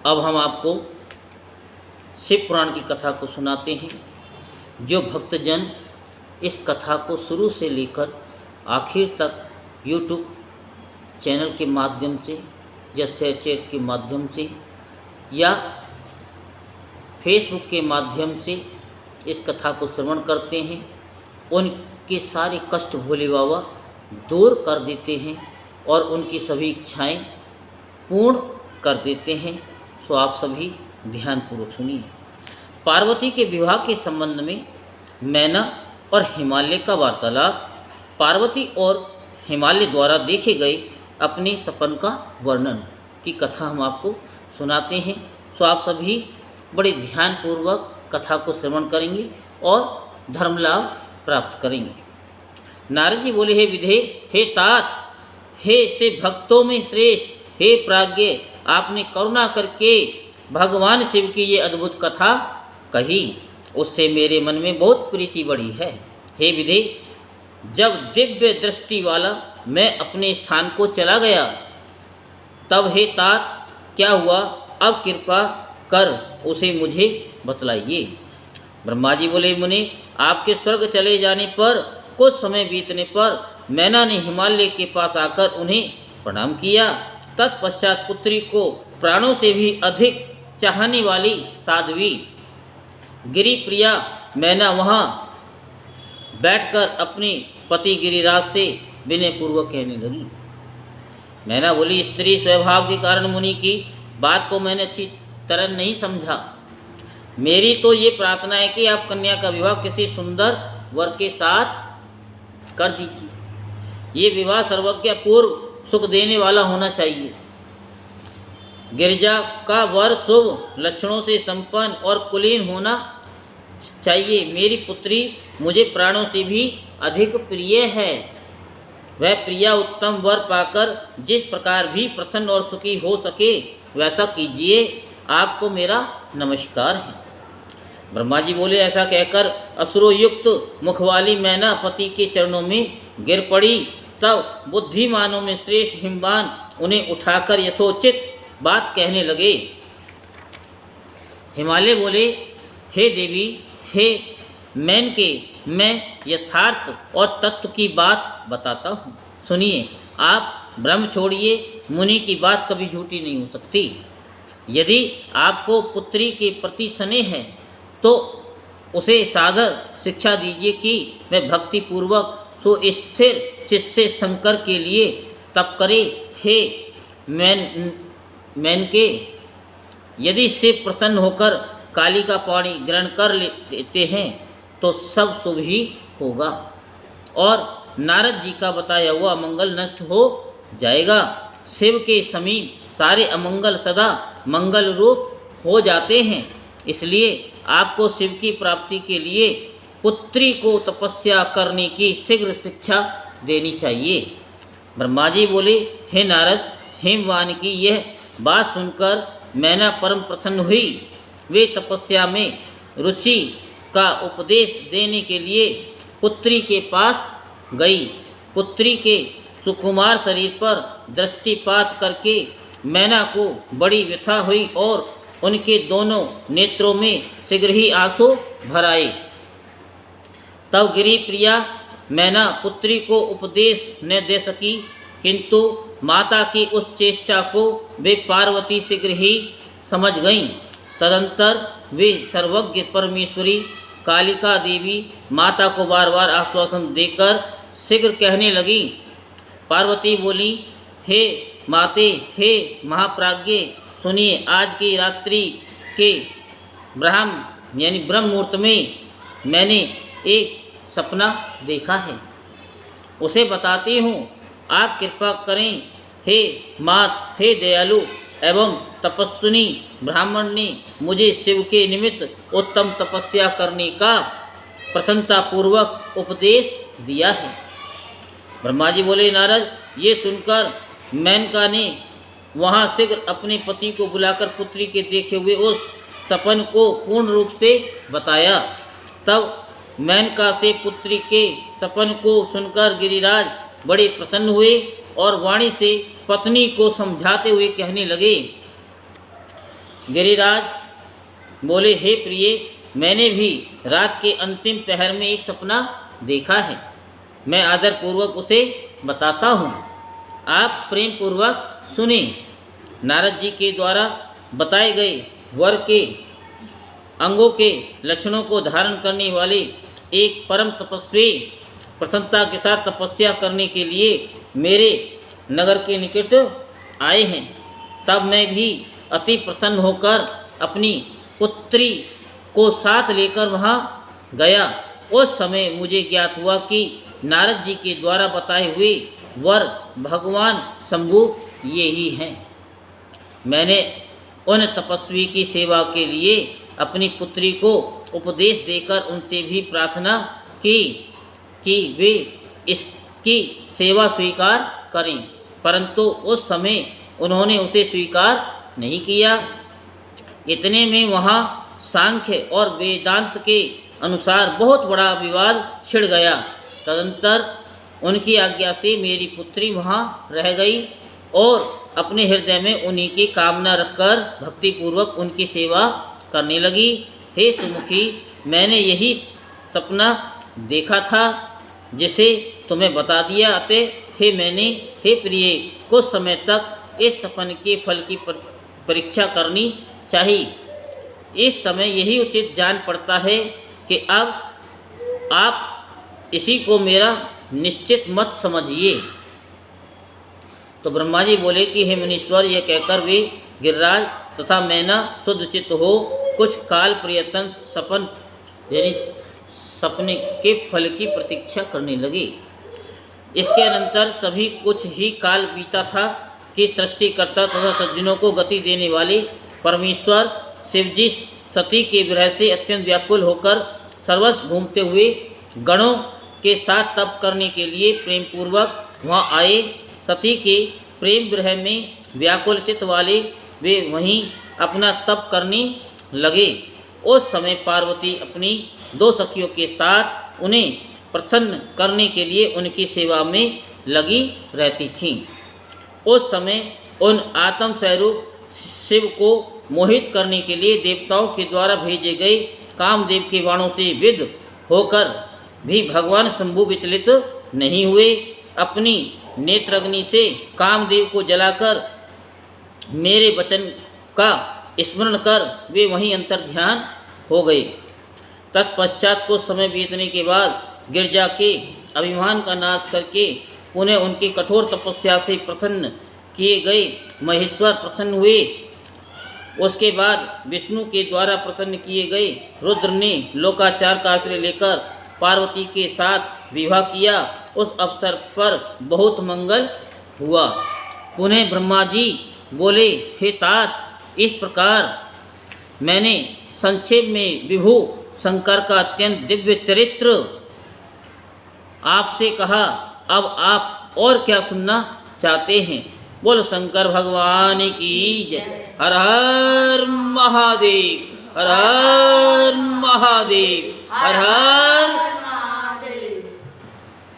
अब हम आपको शिव पुराण की कथा को सुनाते हैं। जो भक्तजन इस कथा को शुरू से लेकर आखिर तक यूट्यूब चैनल के माध्यम से या शेयर चैट के माध्यम से या फेसबुक के माध्यम से इस कथा को श्रवण करते हैं, उनके सारे कष्ट भोले बाबा दूर कर देते हैं और उनकी सभी इच्छाएं पूर्ण कर देते हैं। सो आप सभी ध्यानपूर्वक सुनिए। पार्वती के विवाह के संबंध में मैना और हिमालय का वार्तालाप। पार्वती और हिमालय द्वारा देखे गए अपने सपन का वर्णन की कथा हम आपको सुनाते हैं। सो आप सभी बड़े ध्यानपूर्वक कथा को श्रवण करेंगे और धर्म लाभ प्राप्त करेंगे। नारद जी बोले, हे विधे, हे तात, हे से भक्तों में श्रेष्ठ, हे प्राज्ञ, आपने करुणा करके भगवान शिव की ये अद्भुत कथा कही, उससे मेरे मन में बहुत प्रीति बढ़ी है। हे विधे, जब दिव्य दृष्टि वाला मैं अपने स्थान को चला गया, तब हे तात क्या हुआ, अब कृपा कर उसे मुझे बतलाइए। ब्रह्मा जी बोले, मुनि, आपके स्वर्ग चले जाने पर कुछ समय बीतने पर मैना ने हिमालय के पास आकर उन्हें प्रणाम किया। तत्पश्चात पुत्री को प्राणों से भी अधिक चाहने वाली साध्वी गिरिप्रिया मैना वहाँ बैठकर अपने पति गिरिराज से विनयपूर्वक कहने लगी। मैना बोली, स्त्री स्वभाव के कारण मुनि की बात को मैंने अच्छी तरह नहीं समझा। मेरी तो ये प्रार्थना है कि आप कन्या का विवाह किसी सुंदर वर के साथ कर दीजिए। ये विवाह सर्वज्ञ पूर्व सुख देने वाला होना चाहिए। गिरिजा का वर शुभ लक्षणों से संपन्न और कुलीन होना चाहिए। मेरी पुत्री मुझे प्राणों से भी अधिक प्रिय है। वह प्रिया उत्तम वर पाकर जिस प्रकार भी प्रसन्न और सुखी हो सके वैसा कीजिए। आपको मेरा नमस्कार है। ब्रह्मा जी बोले, ऐसा कहकर असुरोयुक्त मुख वाली मैना पति के चरणों में गिर पड़ी। तब बुद्धिमानों में श्रेष्ठ हिमवान उन्हें उठाकर यथोचित बात कहने लगे। हिमालय बोले, हे देवी, हे मैनके, मैं यथार्थ और तत्व की बात बताता हूँ, सुनिए। आप ब्रह्म छोड़िए, मुनि की बात कभी झूठी नहीं हो सकती। यदि आपको पुत्री के प्रति स्नेह है तो उसे सादर शिक्षा दीजिए कि वह भक्तिपूर्वक सुस्थिर चित्त से शंकर के लिए तप करे। हे मैनके, यदि शिव प्रसन्न होकर काली का पानी ग्रहण कर लेते हैं तो सब शुभ ही होगा और नारद जी का बताया हुआ मंगल नष्ट हो जाएगा। शिव के समीप सारे अमंगल सदा मंगल रूप हो जाते हैं। इसलिए आपको शिव की प्राप्ति के लिए पुत्री को तपस्या करने की शीघ्र शिक्षा देनी चाहिए। ब्रह्मा जी बोले, हे नारद, हिमवान की यह बात सुनकर मैना परम प्रसन्न हुई। वे तपस्या में रुचि का उपदेश देने के लिए पुत्री के पास गई। पुत्री के सुकुमार शरीर पर दृष्टिपात करके मैना को बड़ी व्यथा हुई और उनके दोनों नेत्रों में शीघ्र ही आंसू भर आए। तब गिरिप्रिया मैना पुत्री को उपदेश न दे सकी, किंतु माता की उस चेष्टा को वे पार्वती शीघ्र ही समझ गईं। तदंतर वे सर्वज्ञ परमेश्वरी कालिका देवी माता को बार बार आश्वासन देकर शीघ्र कहने लगी। पार्वती बोली, हे माते, हे महाप्राज्ञ, सुनिए। आज की रात्रि के ब्रह्म मुहूर्त में मैंने एक सपना देखा है, उसे बताती हूँ, आप कृपा करें। हे मात, हे दयालु एवं तपस्विनी ब्राह्मण ने मुझे शिव के निमित्त उत्तम तपस्या करने का प्रसन्नतापूर्वक उपदेश दिया है। ब्रह्मा जी बोले, नारद, ये सुनकर मेनका ने वहाँ शीघ्र अपने पति को बुलाकर पुत्री के देखे हुए उस सपन को पूर्ण रूप से बताया। तब मेनका से पुत्री के सपन को सुनकर गिरिराज बड़े प्रसन्न हुए और वाणी से पत्नी को समझाते हुए कहने लगे, गिरिराज बोले, हे प्रिय, मैंने भी रात के अंतिम पहर में एक सपना देखा है। मैं आदरपूर्वक उसे बताता हूँ, आप प्रेम पूर्वक सुने। नारद जी के द्वारा बताए गए वर के अंगों के लक्षणों को धारण करने वाले एक परम तपस्वी प्रसन्नता के साथ तपस्या करने के लिए मेरे नगर के निकट आए हैं। तब मैं भी अति प्रसन्न होकर अपनी पुत्री को साथ लेकर वहाँ गया। उस समय मुझे ज्ञात हुआ कि नारद जी के द्वारा बताए हुए वर भगवान शंभु ये ही हैं। मैंने उन तपस्वी की सेवा के लिए अपनी पुत्री को उपदेश देकर उनसे भी प्रार्थना की कि वे इसकी सेवा स्वीकार करें, परंतु उस समय उन्होंने उसे स्वीकार नहीं किया। इतने में वहाँ सांख्य और वेदांत के अनुसार बहुत बड़ा विवाद छिड़ गया। तदंतर उनकी आज्ञा से मेरी पुत्री वहाँ रह गई और अपने हृदय में उन्हीं की कामना रखकर भक्तिपूर्वक उनकी सेवा करने लगी। हे सुमुखी, मैंने यही सपना देखा था जिसे तुम्हें बता दिया। अतः हे प्रिय, कुछ समय तक इस सपने के फल की परीक्षा करनी चाहिए। इस समय यही उचित जान पड़ता है कि अब आप इसी को मेरा निश्चित मत समझिए। तो ब्रह्मा जी बोले कि हे मुनीश्वर, यह कहकर वे गिरिराज तथा मैना शुद्धचित्त हो कुछ काल प्रयत्न सपने के फल की प्रतीक्षा करने लगे। इसके अनंतर सभी कुछ ही काल बीता था कि सृष्टिकर्ता तथा सज्जनों को गति देने वाले परमेश्वर शिवजी सती के विरह से अत्यंत व्याकुल होकर सर्वत्र घूमते हुए गणों के साथ तप करने के लिए प्रेम पूर्वक वहाँ आए। सती के प्रेम विरह में व्याकुल चित्त वाले वे वहीं अपना तप करने लगे। उस समय पार्वती अपनी दो सखियों के साथ उन्हें प्रसन्न करने के लिए उनकी सेवा में लगी रहती थीं। उस समय उन आत्म स्वरूप शिव को मोहित करने के लिए देवताओं के द्वारा भेजे गए कामदेव के बाणों से विद्ध होकर भी भगवान शंभु विचलित नहीं हुए। अपनी नेत्राग्नि से कामदेव को जलाकर मेरे वचन का स्मरण कर वे वहीं अंतर्ध्यान हो गए। तत्पश्चात कुछ समय बीतने के बाद गिरजा के अभिमान का नाश करके पुनः उनकी कठोर तपस्या से प्रसन्न किए गए महेश्वर प्रसन्न हुए। उसके बाद विष्णु के द्वारा प्रसन्न किए गए रुद्र ने लोकाचार का आश्रय लेकर पार्वती के साथ विवाह किया। उस अवसर पर बहुत मंगल हुआ। पुनः ब्रह्मा जी बोले, हे तात, इस प्रकार मैंने संक्षेप में विभु शंकर का अत्यंत दिव्य चरित्र आपसे कहा। अब आप और क्या सुनना चाहते हैं? बोल शंकर भगवान की जय। हर हर महादेव, हर हर महादेव, हर हर